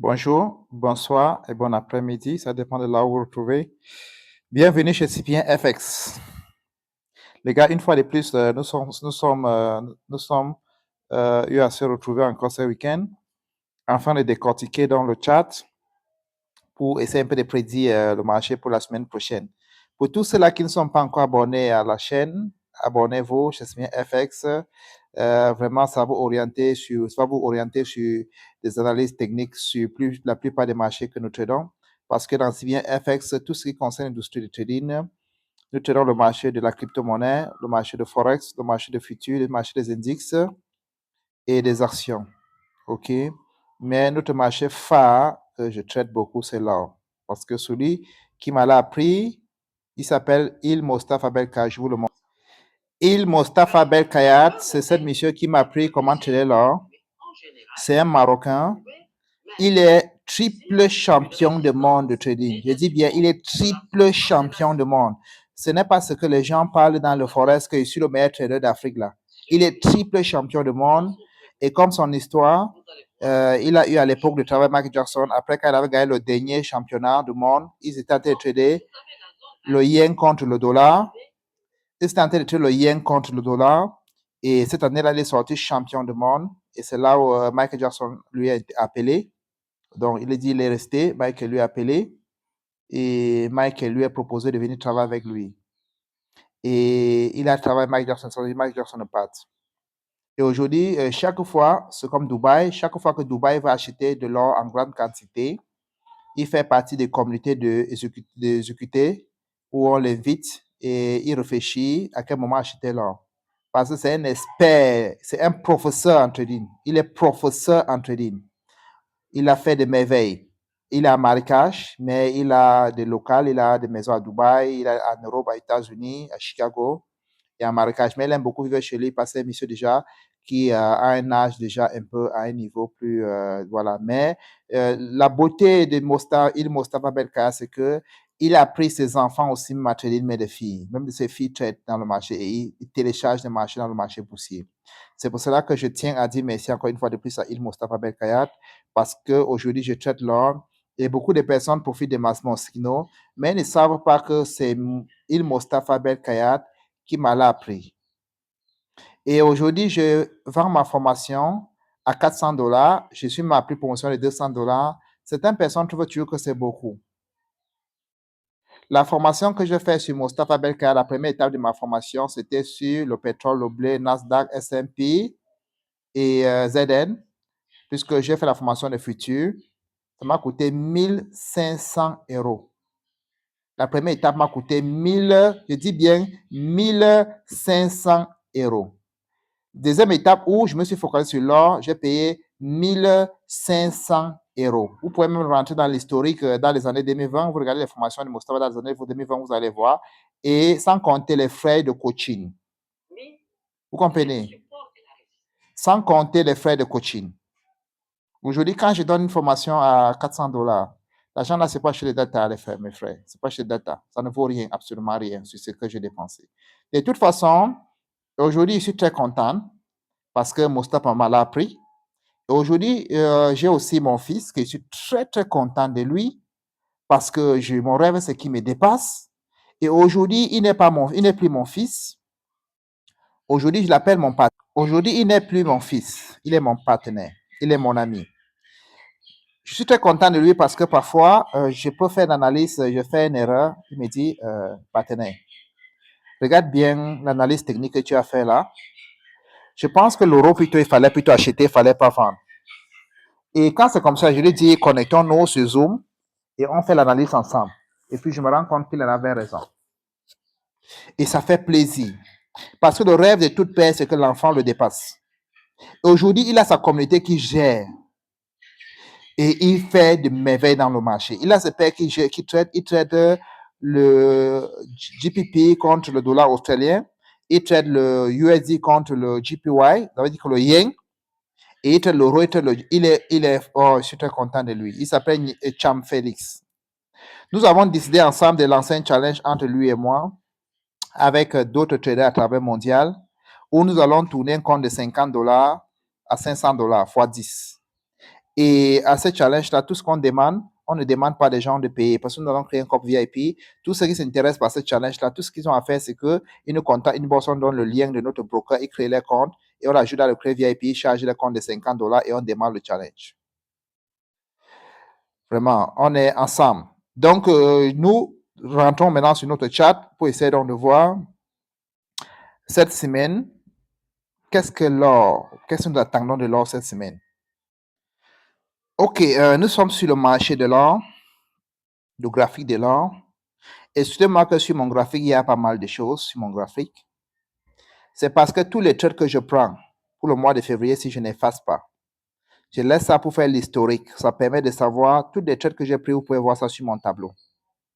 Bonjour, bonsoir et bon après-midi, ça dépend de là où vous vous trouvez. Bienvenue chez CPN FX. Les gars, une fois de plus, nous sommes eu à se retrouver encore ce week-end afin de décortiquer dans le chat pour essayer un peu de prédire le marché pour la semaine prochaine. Pour tous ceux-là qui ne sont pas encore abonnés à la chaîne, abonnez-vous chez CPN FX. Vraiment, ça va vous orienter sur des analyses techniques sur la plupart des marchés que nous tradons. Parce que dans CPN FX, tout ce qui concerne l'industrie du trading, nous tradons le marché de la crypto-monnaie, le marché de Forex, le marché de futurs, le marché des indices et des actions. OK? Mais notre marché phare que je traite beaucoup, c'est l'or. Parce que celui qui m'a appris, il s'appelle Il Mostafa Belka. Je vous le montre. Il Mostafa Belkayat, c'est cette monsieur qui m'a appris comment trader l'or. C'est un Marocain. Il est triple champion du monde de trading. Je dis bien, il est triple champion du monde. Ce n'est pas ce que les gens parlent dans le forest que je suis le meilleur trader d'Afrique là. Il est triple champion du monde. Et comme son histoire, il a eu à l'époque de travail Michael Jackson, après qu'il avait gagné le dernier championnat du monde, ils étaient en train de trader le yen contre le dollar. Ils étaient en train de trader le yen contre le dollar. Et cette année-là, il est sorti champion du monde. Et c'est là où Michael Jackson lui a été appelé. Donc, il a dit il est resté. Michael lui a appelé. Et Michael lui a proposé de venir travailler avec lui. Et il a travaillé avec Michael Jackson. Michael Jackson ne part. Et aujourd'hui, chaque fois, c'est comme Dubaï, chaque fois que Dubaï va acheter de l'or en grande quantité, il fait partie des communautés d'exécutés où on l'invite et il réfléchit à quel moment acheter l'or. Parce que c'est un expert, c'est un professeur en trading. Il est professeur en trading. Il a fait des merveilles. Il est à Marrakech, mais il a des locales, il a des maisons à Dubaï, il a en Europe, aux États-Unis, à Chicago et à Marrakech. Mais il aime beaucoup vivre chez lui parce que c'est un monsieur déjà qui a un âge déjà un peu à un niveau plus, voilà. Mais la beauté de Il Mostafa Belkaya, c'est que il a pris ses enfants aussi à trader mais des filles. Même ses filles traitent dans le marché et il télécharge des marchés dans le marché boursier. C'est pour cela que je tiens à dire merci encore une fois de plus à Il Mostafa Belkayat parce qu'aujourd'hui, je traite l'or et beaucoup de personnes profitent de mon signal, mais ils ne savent pas que c'est Il Mostafa Belkayat qui m'a appris. Et aujourd'hui, je vends ma formation à $400. Je suis ma plus promotion de $200. Certaines personnes trouvent toujours que c'est beaucoup. La formation que je fais sur Mostafa Belkayat, la première étape de ma formation, c'était sur le pétrole, le blé, Nasdaq, S&P et ZN, puisque j'ai fait la formation de futur. Ça m'a coûté 1500 euros. La première étape m'a coûté 1000, je dis bien 1500 euros. Deuxième étape où je me suis focalisé sur l'or, j'ai payé 1500 euros. Vous pouvez même rentrer dans l'historique dans les années 2020. Vous regardez les formations de Mostafa dans les années 2020, vous allez voir. Et sans compter les frais de coaching. Vous comprenez? Sans compter les frais de coaching. Aujourd'hui, quand je donne une formation à $400, l'argent là, c'est pas chez les data, mes frères. C'est pas chez les data. Ça ne vaut rien, absolument rien sur ce que j'ai dépensé. De toute façon, aujourd'hui, je suis très content parce que Mostafa m'a appris. Aujourd'hui, j'ai aussi mon fils que je suis très, très content de lui parce que mon rêve, c'est qu'il me dépasse. Et aujourd'hui, il n'est plus mon fils. Aujourd'hui, je l'appelle mon partenaire. Aujourd'hui, il n'est plus mon fils. Il est mon partenaire. Il est mon ami. Je suis très content de lui parce que parfois, je peux faire une analyse, je fais une erreur. Il me dit, partenaire, regarde bien l'analyse technique que tu as fait là. Je pense que l'euro, plutôt, il fallait plutôt acheter, il ne fallait pas vendre. Et quand c'est comme ça, je lui dis, connectons-nous sur Zoom et on fait l'analyse ensemble. Et puis, je me rends compte qu'il en avait raison. Et ça fait plaisir. Parce que le rêve de toute père, c'est que l'enfant le dépasse. Aujourd'hui, il a sa communauté qui gère. Et il fait de merveilles dans le marché. Il a ce père qui traite le GPP contre le dollar australien. Il traite le USD contre le GPY, ça veut dire que le yen. Et il traite l'euro, je suis très content de lui. Il s'appelle Cham Félix. Nous avons décidé ensemble de lancer un challenge entre lui et moi, avec d'autres traders à travers le mondial, où nous allons tourner un compte de $50 à $500 x 10. Et à ce challenge-là, tout ce qu'on demande, on ne demande pas des gens de payer parce que nous allons créer un corps VIP. Tous ceux qui s'intéressent par ce challenge-là, tout ce qu'ils ont à faire, c'est qu'ils nous contactent une bourse, on donne le lien de notre broker, ils créent leur compte et on ajoute à le créer VIP, charge le compte de $50 et on démarre le challenge. Vraiment, on est ensemble. Donc, nous rentrons maintenant sur notre chat pour essayer donc de voir cette semaine, qu'est-ce que nous attendons de l'or cette semaine? Ok, nous sommes sur le marché de l'or, le graphique de l'or. Excusez-moi que sur mon graphique, il y a pas mal de choses sur mon graphique. C'est parce que tous les trades que je prends pour le mois de février, si je n'efface pas, je laisse ça pour faire l'historique. Ça permet de savoir tous les trades que j'ai pris. Vous pouvez voir ça sur mon tableau.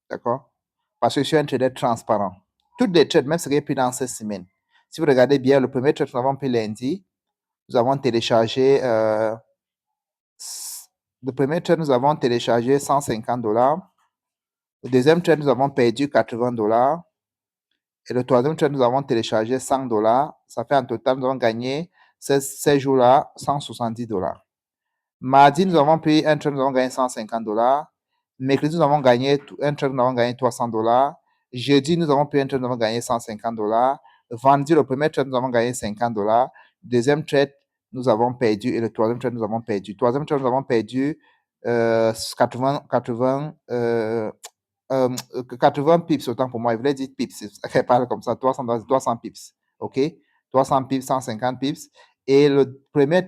D'accord? Parce que je suis un trader transparent. Toutes les trades, même ce que j'ai pris dans cette semaine. Si vous regardez bien, le premier trade que nous avons pris lundi, nous avons téléchargé, le premier trade, nous avons téléchargé $150. Le deuxième trade, nous avons perdu $80. Et le troisième trade, nous avons téléchargé $100. Ça fait en total, nous avons gagné ces jours-là $170. Mardi, nous avons pris un trade, nous avons gagné $150. Mercredi, nous avons gagné un trade, nous avons gagné $300. Jeudi, nous avons pris un trade, nous avons gagné $150. Vendredi, le premier trade, nous avons gagné $50. Deuxième trade, nous avons perdu. Et le troisième trade, nous avons perdu. Troisième trade, nous avons perdu 80 pips, autant pour moi. Je voulais dire pips. Elle parle comme ça. 300 pips. OK? 300 pips, 150 pips. Et le premier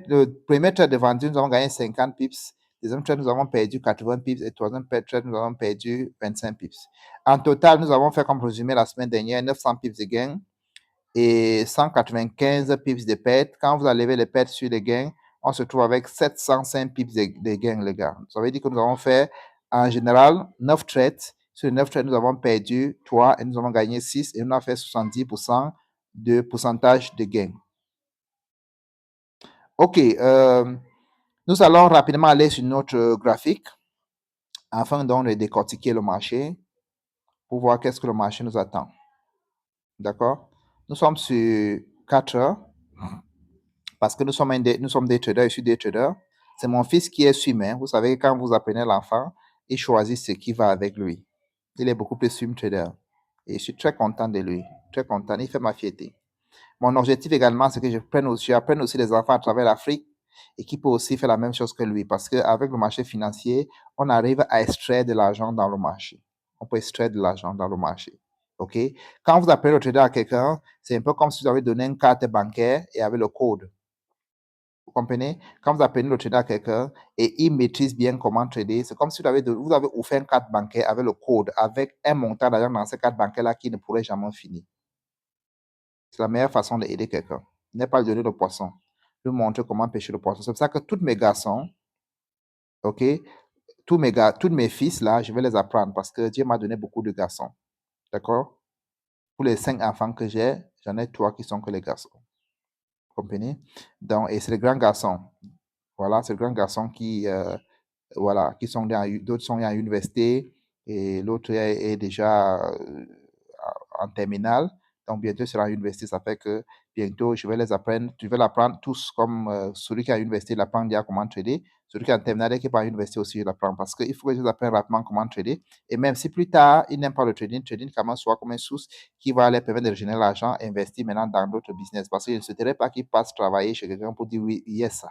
trade de vendu, nous avons gagné 50 pips. Deuxième trade, nous avons perdu 80 pips. Et troisième trade, nous avons perdu 25 pips. En total, nous avons fait comme résumé la semaine dernière 900 pips de gain et 195 pips de perte. Quand vous enlevez les pertes sur les gains, on se trouve avec 705 pips de gains, les gars. Ça veut dire que nous avons fait, en général, 9 trades. Sur les 9 trades, nous avons perdu 3 et nous avons gagné 6 et on a fait 70% de pourcentage de gains. OK. Nous allons rapidement aller sur notre graphique afin donc de décortiquer le marché pour voir qu'est-ce que le marché nous attend. D'accord? Nous sommes sur 4 heures. Parce que nous sommes des traders, je suis des traders. C'est mon fils qui est swimmer. Vous savez, quand vous apprenez l'enfant, il choisit ce qui va avec lui. Il est beaucoup plus swim trader. Et je suis très content de lui. Très content. Il fait ma fierté. Mon objectif également, c'est que j'apprenne aussi les enfants à travers l'Afrique et qui peuvent aussi faire la même chose que lui. Parce qu'avec le marché financier, on arrive à extraire de l'argent dans le marché. On peut extraire de l'argent dans le marché. OK? Quand vous appelez le trader à quelqu'un, c'est un peu comme si vous avez donné une carte bancaire et avec le code. Vous comprenez? Quand vous appelez le trader à quelqu'un et il maîtrise bien comment trader, c'est comme si vous avez offert une carte bancaire avec le code, avec un montant d'argent dans cette carte bancaire-là qui ne pourrait jamais finir. C'est la meilleure façon d'aider quelqu'un. Ne pas lui donner le poisson. Lui montrer comment pêcher le poisson. C'est pour ça que tous mes garçons, OK, tous mes fils, là, je vais les apprendre parce que Dieu m'a donné beaucoup de garçons. D'accord? Pour les 5 enfants que j'ai, j'en ai 3 qui sont que les garçons. Vous comprenez? Donc, et c'est les grands garçons. Voilà, c'est les grands garçons qui sont d'autres sont à l'université et l'autre est déjà en terminale. Donc, bientôt, sera à l'université. Ça fait que bientôt, je vais les apprendre. Tu vais l'apprendre tous comme celui qui est à l'université, il apprend déjà comment trader. Celui qui est en terminale et qui n'est pas à l'université aussi, il apprend. Parce qu'il faut que je les apprenne rapidement comment trader. Et même si plus tard, ils n'aiment pas le trading comment soit comme une source qui va leur permettre de générer l'argent et investir maintenant dans d'autres business. Parce qu'il ne se dirait pas qu'ils passent travailler chez quelqu'un pour dire oui, yes, ça.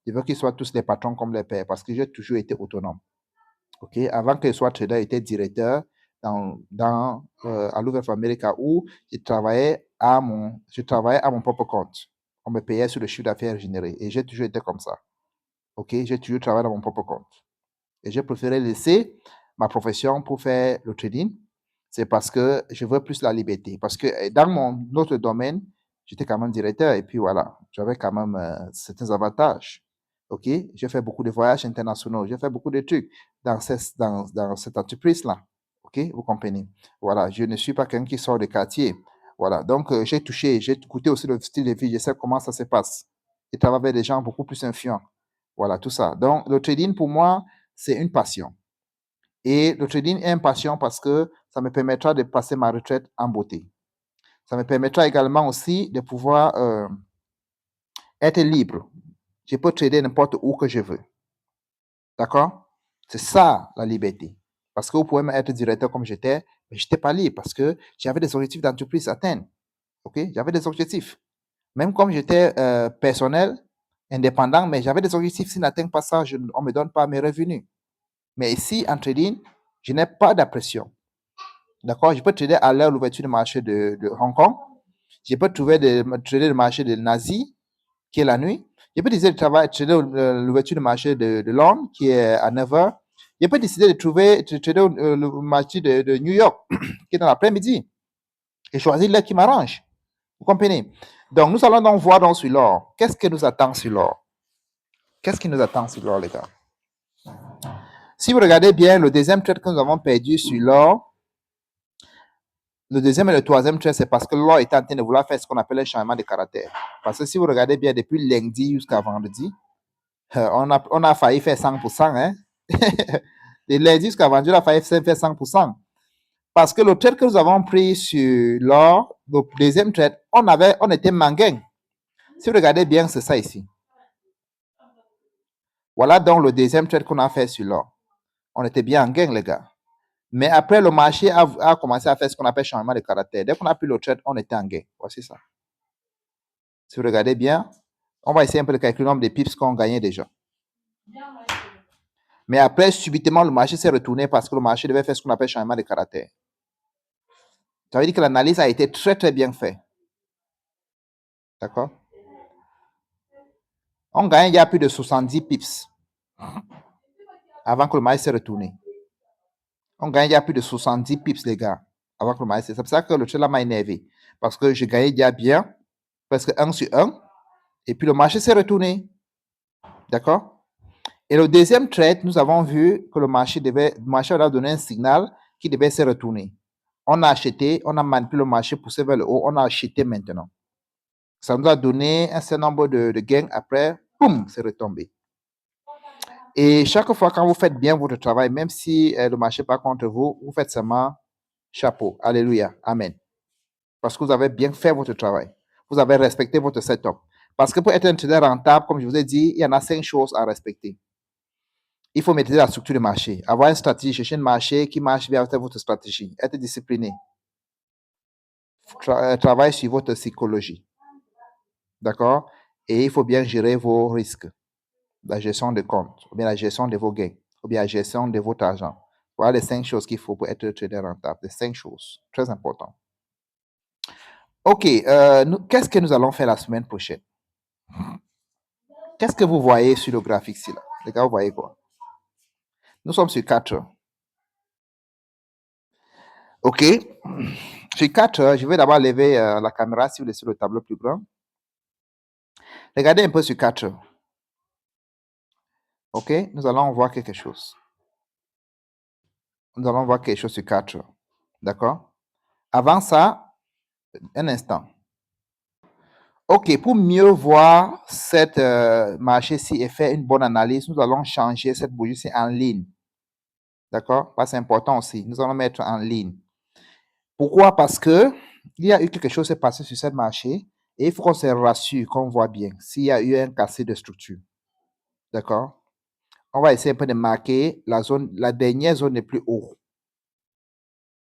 Je veux qu'ils soient tous des patrons comme les pères parce que j'ai toujours été autonome. OK? Avant que je sois trader, j'étais directeur à Louvain America où je travaillais à mon propre compte. On me payait sur le chiffre d'affaires généré et j'ai toujours été comme ça. OK? J'ai toujours travaillé dans mon propre compte. Et j'ai préféré laisser ma profession pour faire le trading. C'est parce que je veux plus la liberté. Parce que dans mon autre domaine, j'étais quand même directeur et puis voilà, j'avais quand même certains avantages. OK? J'ai fait beaucoup de voyages internationaux, j'ai fait beaucoup de trucs dans cette entreprise-là. OK? Vous comprenez? Voilà, je ne suis pas quelqu'un qui sort de quartier. Voilà, donc j'ai goûté aussi le style de vie, je sais comment ça se passe. Je travaille avec des gens beaucoup plus influents. Voilà, tout ça. Donc, le trading, pour moi, c'est une passion. Et le trading est une passion parce que ça me permettra de passer ma retraite en beauté. Ça me permettra également aussi de pouvoir être libre. Je peux trader n'importe où que je veux. D'accord? C'est ça, la liberté. Parce que vous pouvez même être directeur comme j'étais, mais je n'étais pas libre parce que j'avais des objectifs d'entreprise à atteindre. OK? J'avais des objectifs. Même comme j'étais personnel, indépendant, mais j'avais des objectifs. Si je n'atteins pas ça, on ne me donne pas mes revenus. Mais ici, en trading, je n'ai pas de pression. D'accord? Je peux trader à l'heure de l'ouverture du marché de Hong Kong. Je peux trader le marché de Nazi, qui est la nuit. Je peux décider de trader l'ouverture du marché de Londres, qui est à 9 h. Je peux décider de trader le marché de New York, qui est dans l'après-midi. Et choisir l'heure qui m'arrange. Vous comprenez? Donc, nous allons donc voir sur l'or. Qu'est-ce qui nous attend sur l'or? Qu'est-ce qui nous attend sur l'or, les gars? Si vous regardez bien, le deuxième trade que nous avons perdu sur l'or, le deuxième et le troisième trade, c'est parce que l'or était en train de vouloir faire ce qu'on appelle un changement de caractère. Parce que si vous regardez bien, depuis lundi jusqu'à vendredi, on a failli faire 100%. Hein? De lundi jusqu'à vendredi, on a failli faire 100%. Parce que le trade que nous avons pris sur l'or, le deuxième trade, on était manguin. Si vous regardez bien, c'est ça ici. Voilà donc le deuxième trade qu'on a fait sur l'or. On était bien en gain, les gars. Mais après, le marché a commencé à faire ce qu'on appelle changement de caractère. Dès qu'on a pris le trade, on était en gain. Voici ça. Si vous regardez bien, on va essayer un peu de calculer le nombre de pips qu'on gagnait déjà. Mais après, subitement, le marché s'est retourné parce que le marché devait faire ce qu'on appelle changement de caractère. Ça veut dire que l'analyse a été très, très bien faite. D'accord? On gagne il y a plus de 70 pips avant que le marché s'est retourné. On gagne il y a plus de 70 pips, les gars, avant que le marché. C'est pour ça que le trade là m'a énervé. Parce que je gagnais déjà bien, presque 1 sur 1. Et puis le marché s'est retourné. D'accord? Et le deuxième trade, nous avons vu que le marché a donné un signal qui devait se retourner. On a acheté, on a manipulé le marché, poussé vers le haut, on a acheté maintenant. Ça nous a donné un certain nombre de gains. Après, boum, c'est retombé. Et chaque fois quand vous faites bien votre travail, même si le marché n'est pas contre vous, vous faites seulement chapeau. Alléluia. Amen. Parce que vous avez bien fait votre travail. Vous avez respecté votre setup. Parce que pour être un trader rentable, comme je vous ai dit, il y en a 5 choses à respecter. Il faut maîtriser la structure du marché, avoir une stratégie, chercher un marché qui marche bien avec votre stratégie, être discipliné, travailler sur votre psychologie. D'accord? Et il faut bien gérer vos risques, la gestion de compte, ou bien la gestion de vos gains, ou bien la gestion de votre argent. Voilà les 5 choses qu'il faut pour être trader rentable. Les 5 choses, très important. OK, qu'est-ce que nous allons faire la semaine prochaine? Qu'est-ce que vous voyez sur le graphique ici là? Les gars, vous voyez quoi? Nous sommes sur 4 heures. OK. Sur 4 heures, je vais d'abord lever la caméra si vous laissez le tableau plus grand. Regardez un peu sur 4 heures. OK. Nous allons voir quelque chose. Nous allons voir quelque chose sur 4 heures. D'accord? Avant ça, un instant. OK. Pour mieux voir cette marché-ci et faire une bonne analyse, nous allons changer cette bougie-ci en ligne. D'accord? C'est important aussi. Nous allons mettre en ligne. Pourquoi? Parce que il y a eu quelque chose qui s'est passé sur ce marché et il faut qu'on se rassure, qu'on voit bien s'il y a eu un cassé de structure. D'accord? On va essayer un peu de marquer la dernière zone les plus haut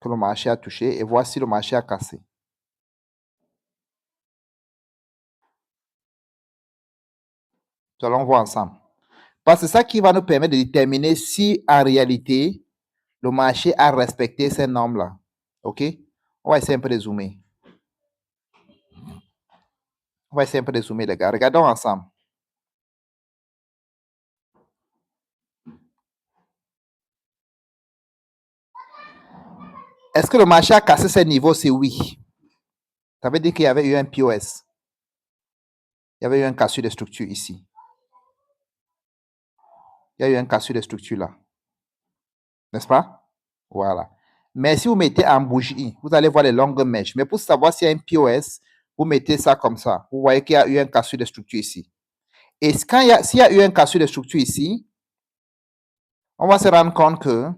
que le marché a touché et voir si le marché a cassé. Nous allons voir ensemble. Parce que c'est ça qui va nous permettre de déterminer si en réalité le marché a respecté ces normes-là. OK? On va essayer un peu de zoomer. On va essayer un peu de zoomer, les gars. Regardons ensemble. Est-ce que le marché a cassé ces niveaux? C'est oui. Ça veut dire qu'il y avait eu un POS. Il y avait eu un cassure de structure ici. Il y a eu un cassure de structure là. N'est-ce pas? Voilà. Mais si vous mettez en bougie, vous allez voir les longues mèches. Mais pour savoir s'il y a un POS, vous mettez ça comme ça. Vous voyez qu'il y a eu un cassure de structure ici. Et s'il y a eu un cassure de structure ici, on va se rendre compte que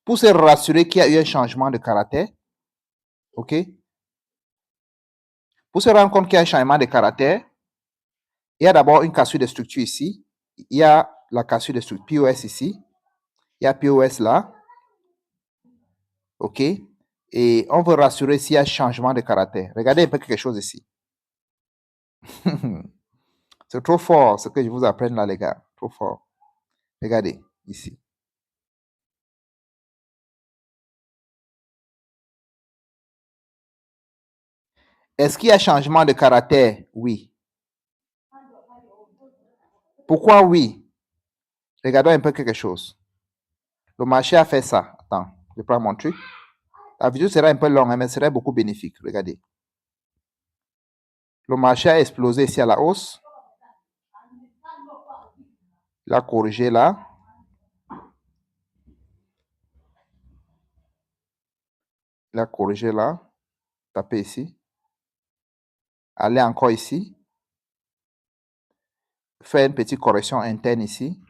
pour se rassurer qu'il y a eu un changement de caractère, OK? Pour se rendre compte qu'il y a un changement de caractère, il y a d'abord une cassure de structure ici. Il y a la cassure de structure, POS ici. Il y a POS là. OK? Et on veut rassurer s'il y a changement de caractère. Regardez un peu quelque chose ici. C'est trop fort ce que je vous apprends là, les gars. Trop fort. Regardez ici. Est-ce qu'il y a changement de caractère? Oui. Pourquoi oui? Regardons un peu quelque chose. Le marché a fait ça. Attends, je prends mon truc. La vidéo sera un peu longue, hein, mais serait beaucoup bénéfique. Regardez. Le marché a explosé ici à la hausse. Il a corrigé là. Il a corrigé là. Tapez ici. Allez encore ici. Fait une petite correction interne ici.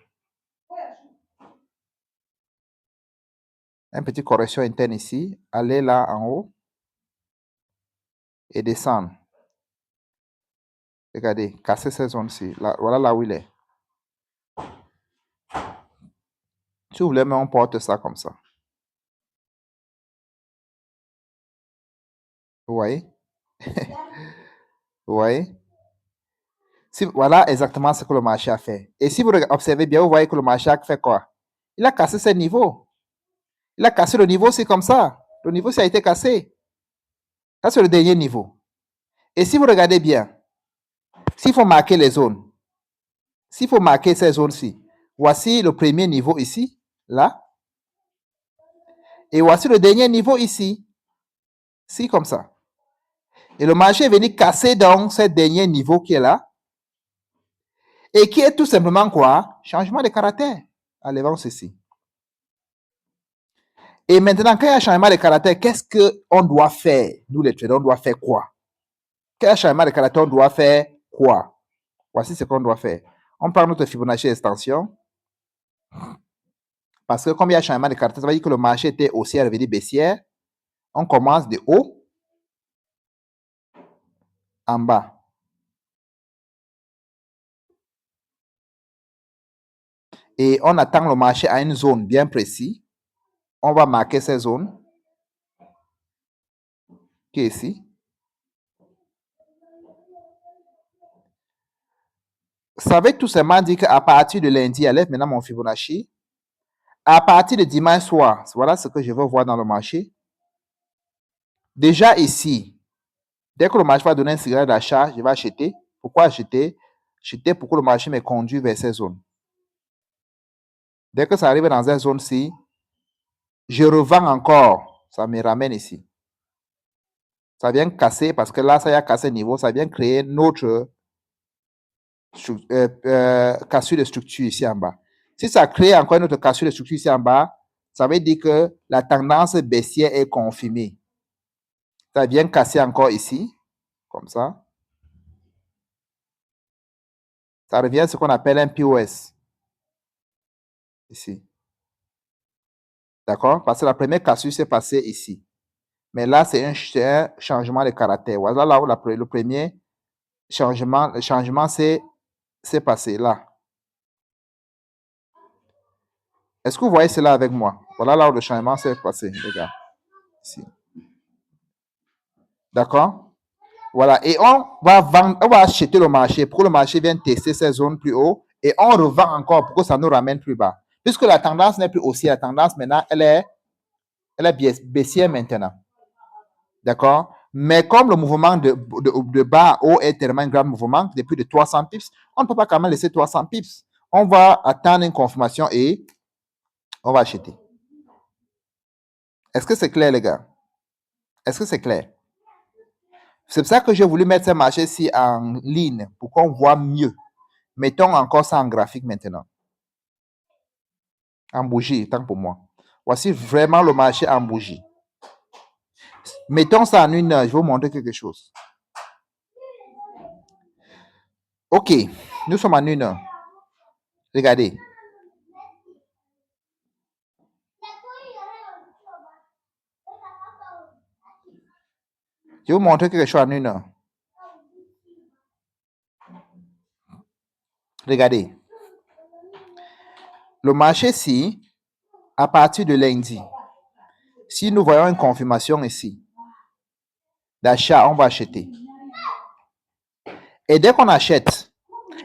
Une petite correction interne ici. Allez là en haut. Et descendre. Regardez, casser cette zone-ci. Voilà là où il est. Si vous voulez, mais on porte ça comme ça. Vous voyez? Vous voyez? Voilà exactement ce que le marché a fait. Et si vous observez bien, vous voyez que le marché a fait quoi? Il a cassé ce niveau. Il a cassé le niveau, c'est comme ça. Le niveau, ça a été cassé. Ça, c'est le dernier niveau. Et si vous regardez bien, s'il faut marquer les zones, s'il faut marquer ces zones-ci, voici le premier niveau ici, là. Et voici le dernier niveau ici. Si, comme ça. Et le marché est venu casser donc ce dernier niveau qui est là. Et qui est tout simplement quoi? Changement de caractère. Enlevons ceci. Et maintenant, quand il y a changement de caractère, qu'est-ce qu'on doit faire? Nous, les traders, on doit faire quoi? Quand il y a changement de caractère, on doit faire quoi? Voici ce qu'on doit faire. On prend notre Fibonacci extension. Parce que comme il y a changement de caractère, ça veut dire que le marché était haussière, revenu baissière. On commence de haut en bas. Et on attend le marché à une zone bien précise. On va marquer cette zone qui est ici. Ça veut tout simplement dire qu'à partir de lundi, enlève maintenant mon Fibonacci. À partir de dimanche soir, voilà ce que je veux voir dans le marché. Déjà ici, dès que le marché va donner un signal d'achat, je vais acheter. Pourquoi acheter? Acheter pour que le marché me conduise vers ces zones. Dès que ça arrive dans cette zone-ci, je revends encore. Ça me ramène ici. Ça vient casser parce que là, ça y a cassé niveau. Ça vient créer notre cassure de structure ici en bas. Si ça crée encore une autre cassure de structure ici en bas, ça veut dire que la tendance baissière est confirmée. Ça vient casser encore ici, comme ça. Ça revient à ce qu'on appelle un POS. Ici. D'accord? Parce que la première cassure s'est passée ici. Mais là, c'est un changement de caractère. Voilà là où le premier changement s'est passé là. Est-ce que vous voyez cela avec moi? Voilà là où le changement s'est passé, les gars. Ici. D'accord? Voilà. Et on va vendre, on va acheter le marché pour que le marché vienne tester ces zones plus haut et on revend encore pour que ça nous ramène plus bas. Puisque la tendance n'est plus haussière, la tendance maintenant, elle est baissière maintenant. D'accord? Mais comme le mouvement de bas à haut est tellement un grand mouvement, depuis de 300 pips, on ne peut pas quand même laisser 300 pips. On va attendre une confirmation et on va acheter. Est-ce que c'est clair, les gars? Est-ce que c'est clair? C'est pour ça que j'ai voulu mettre ce marché-ci en ligne pour qu'on voit mieux. Mettons encore ça en graphique maintenant. En bougie, tant pour moi. Voici vraiment le marché en bougie. Mettons ça en une heure, je vais vous montrer quelque chose. Ok, nous sommes en une heure. Regardez. Je vais vous montrer quelque chose en une heure. Regardez. Le marché ici, à partir de lundi, si nous voyons une confirmation ici d'achat, on va acheter. Et dès qu'on achète,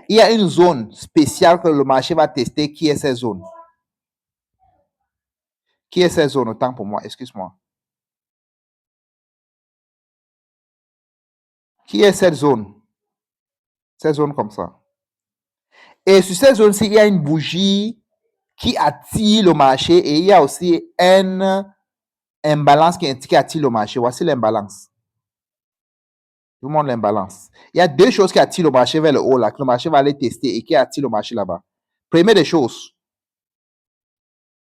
il y a une zone spéciale que le marché va tester. Qui est cette zone? Qui est cette zone? Autant pour moi, excuse-moi. Qui est cette zone? Cette zone comme ça. Et sur cette zone-ci, il y a une bougie qui attire le marché et il y a aussi un imbalance qui attire le marché. Voici l'imbalance. Tout le monde l'imbalance. Il y a deux choses qui attirent le marché vers le haut, là, que le marché va aller tester et qui attirent le marché là-bas. Première des choses,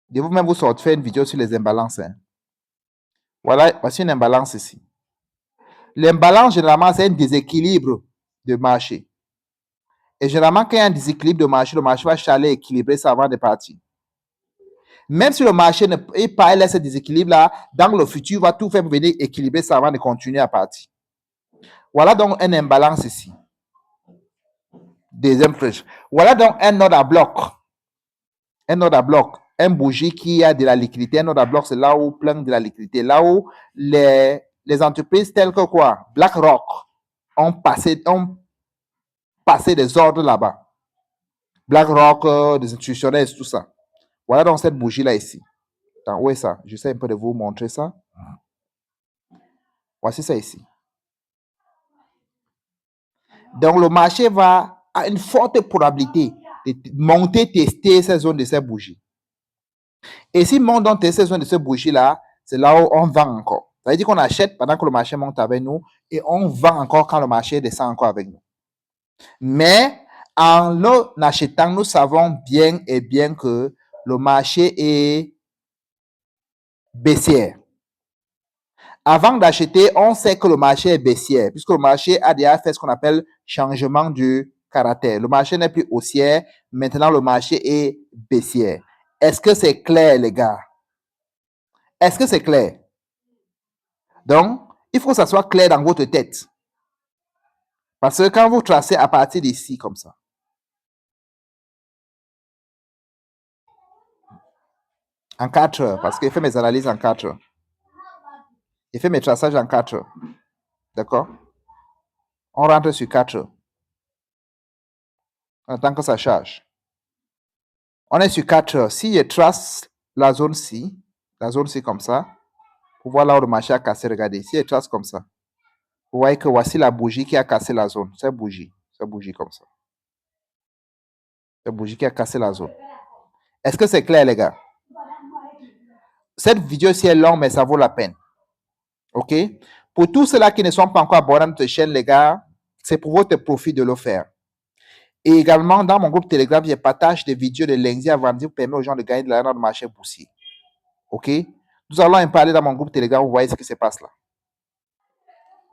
de vous-même vous sortez faire une vidéo sur les imbalances. Hein. Voilà, voici une imbalance ici. L'imbalance, généralement, c'est un déséquilibre de marché. Et généralement, quand il y a un déséquilibre de marché, le marché va chercher équilibrer ça avant de partir. Même si le marché n'est pas là, ce déséquilibre-là, dans le futur, va tout faire pour venir équilibrer ça avant de continuer à partir. Voilà donc un imbalance ici. Deuxième truc. Voilà donc un ordre à bloc. Un ordre à bloc. Un bougie qui a de la liquidité. Un ordre à bloc, c'est là où plein de la liquidité. Là où les entreprises telles que quoi? BlackRock ont passé des ordres là-bas. BlackRock, des institutionnels, tout ça. Voilà donc cette bougie-là ici. Attends, où est ça? J'essaie un peu de vous montrer ça. Voici ça ici. Donc, le marché va à une forte probabilité de monter, tester ces zones de ces bougies. Et si monte donc tester ces zones de ces bougies-là, c'est là où on vend encore. Ça veut dire qu'on achète pendant que le marché monte avec nous et on vend encore quand le marché descend encore avec nous. Mais en achetant, nous savons bien et bien que le marché est baissière. Avant d'acheter, on sait que le marché est baissière, puisque le marché a déjà fait ce qu'on appelle changement du caractère. Le marché n'est plus haussière, maintenant le marché est baissière. Est-ce que c'est clair, les gars? Est-ce que c'est clair? Donc, il faut que ça soit clair dans votre tête. Parce que quand vous tracez à partir d'ici, comme ça, en 4 heures, parce qu'il fait mes analyses en 4 heures. Il fait mes traçages en 4 heures. D'accord? On rentre sur 4 heures. En tant que ça charge. On est sur 4 heures. Si je trace la zone-ci comme ça, pour voir là où le marché a cassé, regardez. Si je trace comme ça, vous voyez que voici la bougie qui a cassé la zone. Cette bougie comme ça. Cette bougie qui a cassé la zone. Est-ce que c'est clair, les gars? Cette vidéo-ci est longue, mais ça vaut la peine. OK? Pour tous ceux-là qui ne sont pas encore abonnés à notre chaîne, les gars, c'est pour votre profit de le faire. Et également, dans mon groupe Telegram, je partage des vidéos de lundi à vendredi pour permettre aux gens de gagner de l'argent dans le marché boursier. OK? Nous allons en parler dans mon groupe Telegram. Vous voyez ce qui se passe là.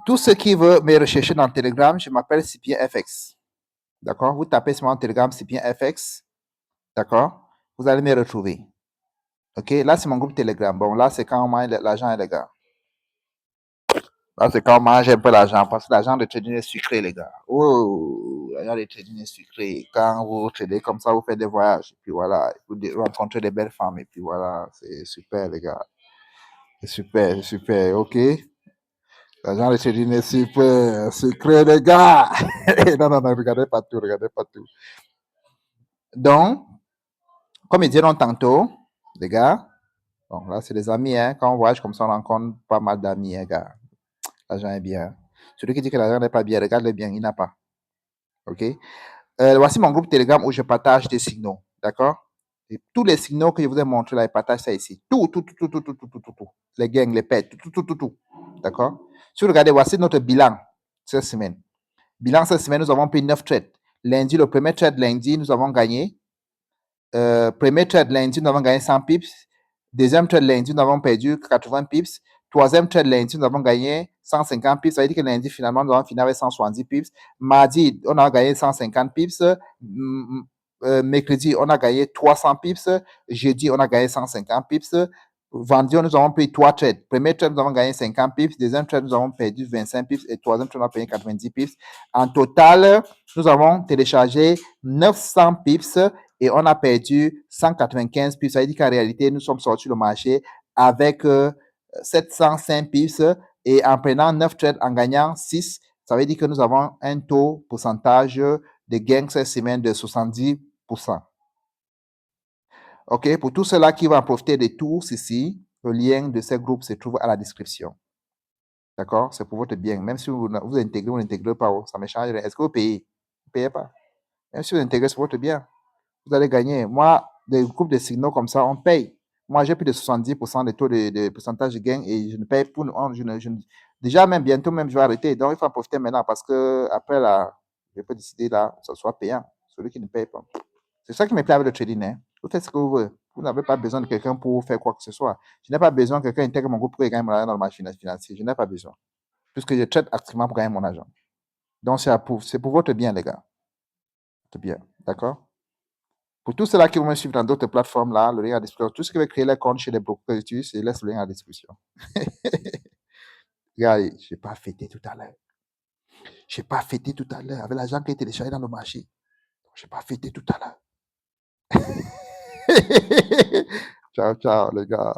Tous ceux qui veulent me rechercher dans Telegram, je m'appelle Cipien FX. D'accord? Vous tapez sur mon Telegram Cipien FX. D'accord? Vous allez me retrouver. OK? Là, c'est mon groupe Telegram. Bon, là, c'est quand on mange l'argent, les gars. Là, c'est quand on mange un peu l'argent, parce que l'argent de trading est sucré, les gars. Oh, l'argent de trading est sucré. Quand vous tradez comme ça, vous faites des voyages. Et puis voilà, vous rencontrez des belles femmes. Et puis voilà, c'est super, les gars. C'est super, c'est super. OK? L'argent de trading est super sucré, les gars. Non, non, non, regardez pas tout, regardez pas tout. Donc, comme ils diront tantôt, les gars, bon, là, c'est des amis, hein. Quand on voyage comme ça, on rencontre pas mal d'amis, hein, gars. L'argent est bien. Celui qui dit que l'argent n'est pas bien, regarde-le bien, il n'a pas. OK? Voici mon groupe Telegram où je partage des signaux. D'accord? Et tous les signaux que je vous ai montrés là, je partage ça ici. Tout. Les gangs, les pets, tout. D'accord? Si vous regardez, voici notre bilan cette semaine. Bilan cette semaine, nous avons pris 9 trades. Lundi, le premier trade lundi, nous avons gagné. Premier trade lundi, nous avons gagné 100 pips. Deuxième trade lundi, nous avons perdu 80 pips. Troisième trade lundi, nous avons gagné 150 pips. Ça veut dire que lundi, finalement, nous avons fini avec 170 pips. Mardi, on a gagné 150 pips. Mercredi, on a gagné 300 pips. Jeudi, on a gagné 150 pips. Vendredi, nous avons pris 3 trades. Premier trade, nous avons gagné 50 pips. Deuxième trade, nous avons perdu 25 pips. Et troisième trade, nous avons payé 90 pips. En total, nous avons téléchargé 900 pips et on a perdu 195 pips. Ça veut dire qu'en réalité, nous sommes sortis le marché avec 705 pips et en prenant 9 trades, en gagnant 6, ça veut dire que nous avons un taux pourcentage de gain cette semaine de 70%. OK, pour tous ceux-là qui vont en profiter des tours ici, le lien de ces groupes se trouve à la description. D'accord? C'est pour votre bien. Même si vous intégrez ou n'intégrez pas, ça ne me change rien. Est-ce que vous payez? Vous ne payez pas. Même si vous intégrez, c'est pour votre bien. Vous allez gagner. Moi, des groupes de signaux comme ça, on paye. Moi, j'ai plus de 70% de taux de pourcentage de gain et je ne paye pour. Déjà, même bientôt, même, je vais arrêter. Donc, il faut en profiter maintenant parce que après, là, je peux décider là, que ce soit payant. Celui qui ne paye pas. C'est ça qui me plaît avec le trading. Hein. Vous faites ce que vous voulez. Vous n'avez pas besoin de quelqu'un pour faire quoi que ce soit. Je n'ai pas besoin que quelqu'un intègre mon groupe pour gagner mon argent dans le marché financier. Je n'ai pas besoin. Puisque je trade activement pour gagner mon argent. Donc, c'est pour votre bien, les gars. Votre bien. D'accord? Pour tous ceux-là qui vont me suivre dans d'autres plateformes, là, le lien à description. Tout ce qui veut créer les comptes chez les brokers que j'utilise, je laisse le lien à description. Regardez, je n'ai pas fêté tout à l'heure. Je n'ai pas fêté tout à l'heure avec l'argent qui est téléchargé dans le marché. Je n'ai pas fêté tout à l'heure. Ciao, ciao, les gars.